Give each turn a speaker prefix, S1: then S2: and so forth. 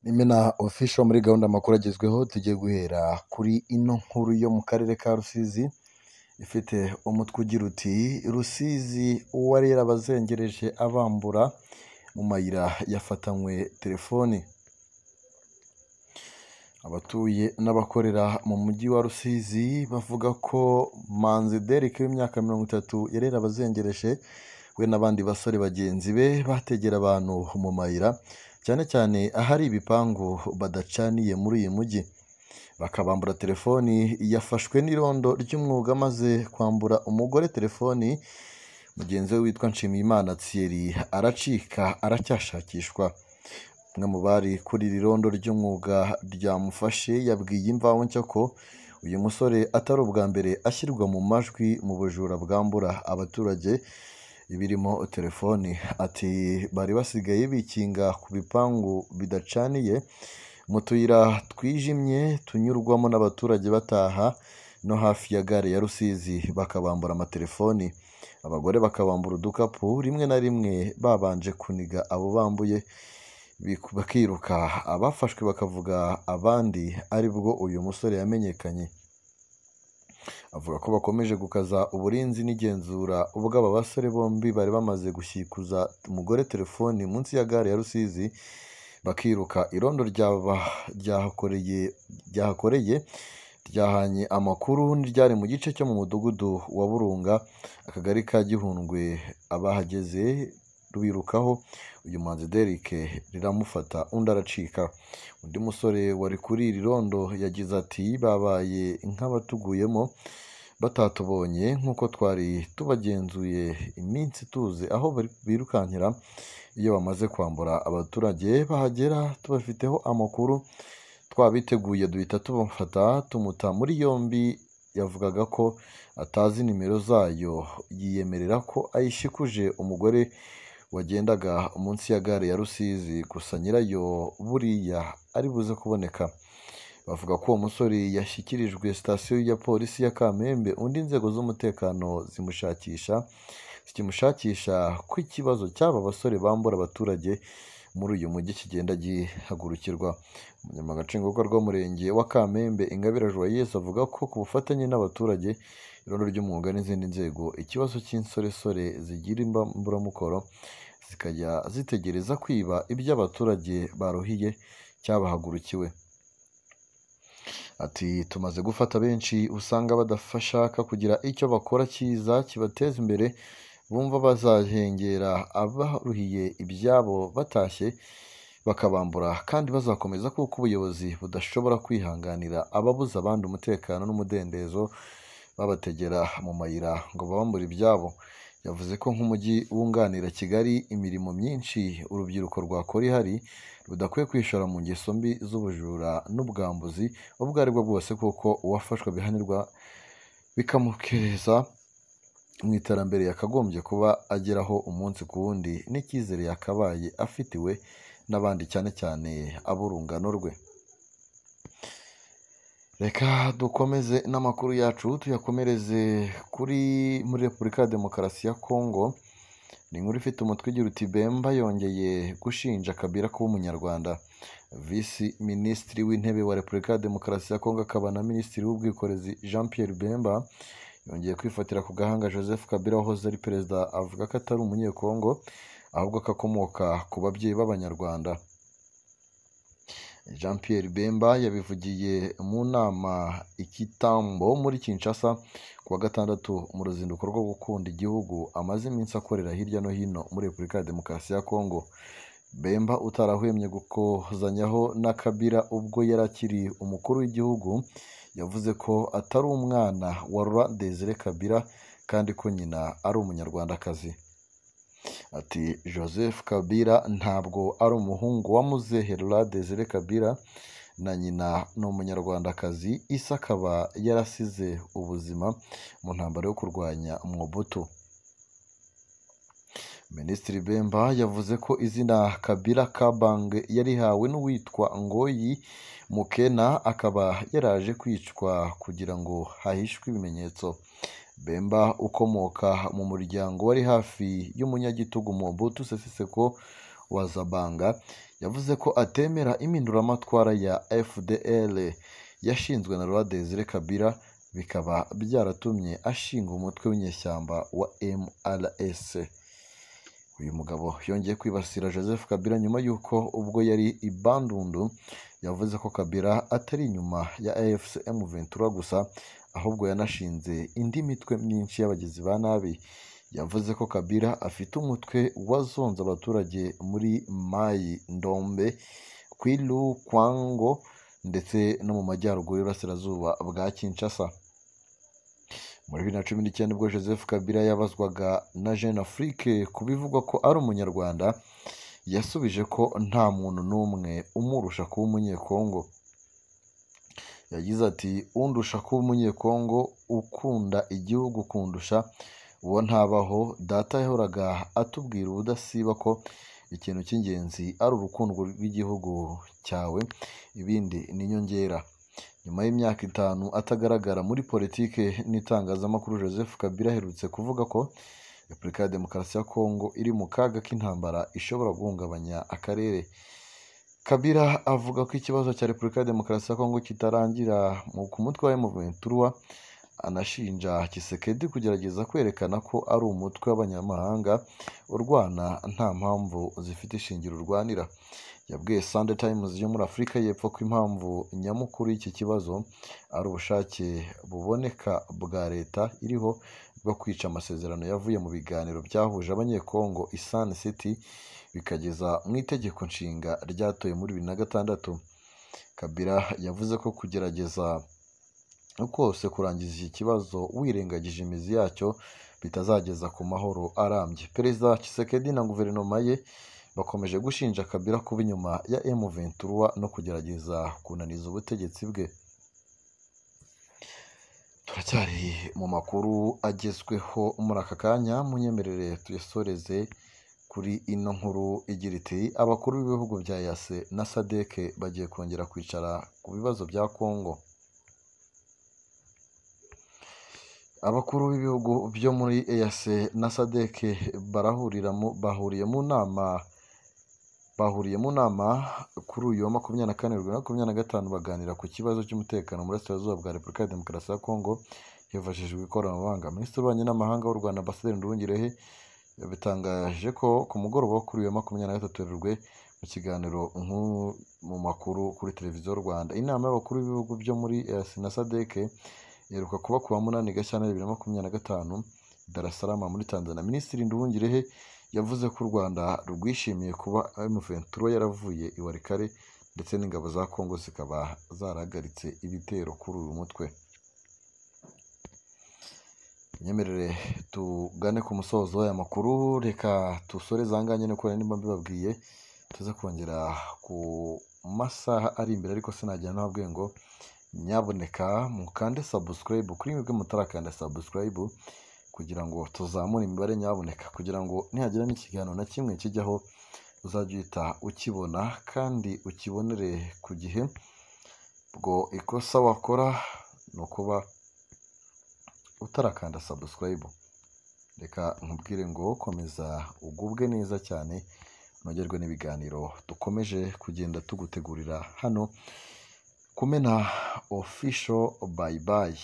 S1: Imena official muri gahunda amakuru agezweho tugiye guhera kuri ino nkuru yo mu karere ka Rusizi ifite umutwe ugira uti Rusizi uwari yarabazengereje abambura mu mayira yafatanywe telefoni. Abatuye n'abakorera mu mujyi wa Rusizi bavuga ko Manzi Derek w'imyaka 30 yari yarabazengereje we n'abandi basore bagenzi be bategera abantu mu mayira cyane cyane ahari ibipangu badacaniye muri uyu mujyi, bakabambura telefoni. Yafashwe n'irondo ry'umwuga maze kwambura umugore telefoni. Mugenzi we witwa Nshimiyimana Thierry aracika aracyashakishwa. Umwe mu bari kuri iri rondo ry'umwuga ryamufashe yabwiye Imvaho Nshya ko uyu musore atari ubwa mbere ashyirwa mu majwi mu bujura bwambura abaturage ibirimo telefoni. Ati bari basigaye bikinga ku bipangu bidacaniye mu tuyira twijimye tunyurwamo n'abaturage bataha no hafi ya gare ya Rusizi, bakabambura amatelefoni. Abagore bakabambura udukapu, rimwe na rimwe babanje kuniga abo bambuye bakiruka. Abafashwe bakavuga abandi aribwo uyu musore yamenyekanye. Avuga ko bakomeje gukaza uburinzi n'igenzura ubwo aba basore bombi bari bamaze gushyikuza umugore telefoni munsi ya gare ya Rusizi bakiruka. Irondo ryahakoreye ryahanye amakuru n'iryari mu gice cyo mu mudugudu wa Burunga, akagari ka Gihundwe. Abahageze rubirukaho uyu Manzi Derek riramufata undi aracika. Undi musore wari kuri iri rondo yagize ati babaye nk'abatuguyemo batatubonye nk'uko twari tubagenzuye iminsi tuze aho birukankira iyo bamaze kwambura abaturage. Bahagera tubafiteho amakuru twabiteguye duhita tubafata tumuta muri yombi. Yavugaga ko atazi nimero zayo, yiyemerera ko ayishikuje umugore wagendaga munsi ya gare ya Rusizi, gusa nyirayo buriya ari buze kuboneka. Bavuga ko uwo musore yashyikirijwe sitasiyo ya polisi ya Kamembe, undi inzego z'umutekano zikimushakisha ko ikibazo cy'aba basore bambura abaturage muri uyu mujyi kigenda gihagurukirwa. Umunyamabanga Nshingwabikorwa w'umurenge wa Kamembe Ingabire Joyeuse avuga ko ku bufatanye n'abaturage, irondo ry'umwuga n'izindi nzego, ikibazo cy'insoresore zigira imburamukoro zikajya zitegereza kwiba ibyo abaturage baruhiye cyabahagurukiwe. Ati tumaze gufata benshi usanga badashaka kugira icyo bakora cyiza kibateza imbere, bumva bazahengera abaruhiye ibyabo batashye bakabambura, kandi bazakomeza kuko ubuyobozi budashobora kwihanganira ababuza abandi umutekano n'umudendezo babategera mu mayira ngo babambure ibyabo. Yavuze ko nk'umujyi wunganira Kigali imirimo myinshi urubyiruko rwakora ihari rudakwiye kwishora mu ngeso mbi z'ubujura n'ubwambuzi ubwo ari bwo bwose, kuko uwafashwe bihanirwa bikamukeza mu iterambere yakagombye kuba ageraho umunsi ku wundi n'icyizere yakabaye afitiwe n'abandi, cyane cyane ab'urungano rwe. Reka dukomeze n'amakuru yacu tuyakomereze muri Repubulika ya Demokarasi ya Kongo. Ni inkuru ifite umutwe ugira uti Bemba yongeye gushinja Kabila kuba umunyarwanda. Visi Minisitiri w'Intebe wa Repubulika ya Demokarasi ya Kongo akaba na Minisitiri w'Ubwikorezi Jean Pierre Bemba yongeye kwifatira ku gahanga Joseph Kabila wahoze ari perezida, avuga ko atari umunyekongo ahubwo ko akomoka ku babyeyi b'Abanyarwanda. Jean Pierre Bemba yabivugiye mu nama Ikitambo muri Kinshasa kuwa gatandatu mu ruzinduko rwo gukunda igihugu amaze iminsi akorera hirya no hino muri Repubulika ya Demokarasi ya Kongo. Bemba utarahwemye gukozanyaho na Kabila ubwo yari akiri umukuru w'igihugu, yavuze ko atari umwana wa Laurent Desire Kabila kandi ko nyina ari umunyarwandakazi. Ati Joseph Kabila ntabwo ari umuhungu wa muzehe Laurent Desire Kabila, na nyina ni umunyarwandakazi. Ise akaba yarasize ubuzima mu ntambaro yo kurwanya Mobutu. Minisitiri Bemba yavuze ko izina Kabila Kabange yarihawe n'uwitwa Ngoyi Mukena, akaba yaraje kwicwa kugira ngo hahishwe ibimenyetso. Bemba ukomoka mu muryango wari hafi y'umunyagitugu Mobutu Sese Seko wa Zabanga yavuze ko atemera impinduramatwara ya FDL yashinzwe na Laurent Desire Kabila, bikaba byaratumye ashinga umutwe w'inyeshyamba wa MRS. Uyu mugabo yongeye kwibasira Joseph Kabila nyuma y'uko ubwo yari i Bandundu yavuze ko Kabila atari inyuma ya AFC M23 gusa, ahubwo yanashinze indi mitwe myinshi y'abagizi ba nabi. Yavuze ko Kabila afite umutwe wazonze abaturage muri Mai Ndombe, Kwilu, Kwango ndetse no mu majyaruguru y'Iburasirazuba bwa Kinshasa. Muri 2019 ubwo Joseph Kabila yabazwaga na Jeune Afrique ku bivugwa ko ari umunyarwanda, yasubije ko nta muntu n'umwe umurusha kuba umunyekongo. Yagize ati undusha kuba umunyekongo, ukunda igihugu kundusha, uwo ntabaho. Data yahoraga atubwira ubudasiba ko ikintu cy'ingenzi ari urukundo rw'igihugu cyawe, ibindi ni inyongera. Nyuma y'imyaka 5 atagaragara muri politike n'itangazamakuru, Joseph Kabila aherutse kuvuga ko Repubulika ya Demokarasi ya Kongo iri mu kaga k'intambara ishobora guhungabanya akarere. Kabila avuga ko ikibazo cya Repubulika ya Demokarasi ya Kongo kitarangira ku mutwe wa M23, anashinja Tshisekedi kugerageza kwerekana ko ari umutwe w'abanyamahanga urwana nta mpamvu zifite ishingiro urwanira. Yabwiye Sunday Times yo muri Afurika y'Epfo ko impamvu nyamukuru y'iki kibazo ari ubushake buboneka bwa leta iriho bwo kwica amasezerano yavuye mu biganiro byahuje abanyekongo i Sun City bikageza mu itegeko nshinga ryatoye muri 2006. Kabila yavuze ko kugerageza kose kurangiza iki kibazo wirengagije imizi yacyo bitazageza ku mahoro arambye. Perezida Tshisekedi na guverinoma ye bakomeje gushinja Kabila kuba inyuma ya M23 no kugerageza kunaniza ubutegetsi bwe. Turacyari mu makuru agezweho muri aka kanya, munyemerere tuyasoreze kuri ino nkuru igira iti abakuru b'ibihugu bya EAC na SADC bagiye kongera kwicara ku bibazo bya Kongo. Abakuru b'ibihugu byo muri EAC na SADC bahuriye mu nama kuri uyu wa 24/25 baganira ku kibazo cy'umutekano mu burasirazuba bwa Repubulika ya Demokarasi ya Kongo hifashishijwe ikoranabuhanga. Minisitiri w'Ububanyi n'Amahanga w'u Rwanda Ambasaderi Nduhungirehe yabitangaje ko ku mugoroba wo kuri uyu wa 23 Werurwe mu kiganiro mu makuru kuri televiziyo Rwanda. Inama y'abakuru b'ibihugu byo muri EAC na SADC iheruka kuba ku wa 8 Gashyantare 2025 Dar es Salaam muri Tanzania. Minisitiri Nduhungirehe yavuze ko u Rwanda rwishimiye kuba M23 yaravuye i Walikale ndetse n'ingabo za Kongo zikaba zarahagaritse ibitero kuri uyu mutwe. Nyemerere tugane ku musozo w'aya makuru, reka tusore zanganye no kora nimba mbibabwiye tuze kongera ku masaha ari imbere, ariko sinajya nababwiye ngo nyaboneka mukande subscribe kuri mwebwe mutarakanda subscribe kugira ngo tuzamure imibare, nyaboneka kugira ngo nihagira n'ikiganiro na kimwe kijyaho uzajya uhita ukibona kandi ukibonere ku gihe. Ubwo ikosa wakora ni ukuba utarakanda subscribe. Reka nkubwire ngo komeza ugubwe neza cyane, unogerwe n'ibiganiro dukomeje kugenda tugutegurira hano Kumena Official. Bye bye.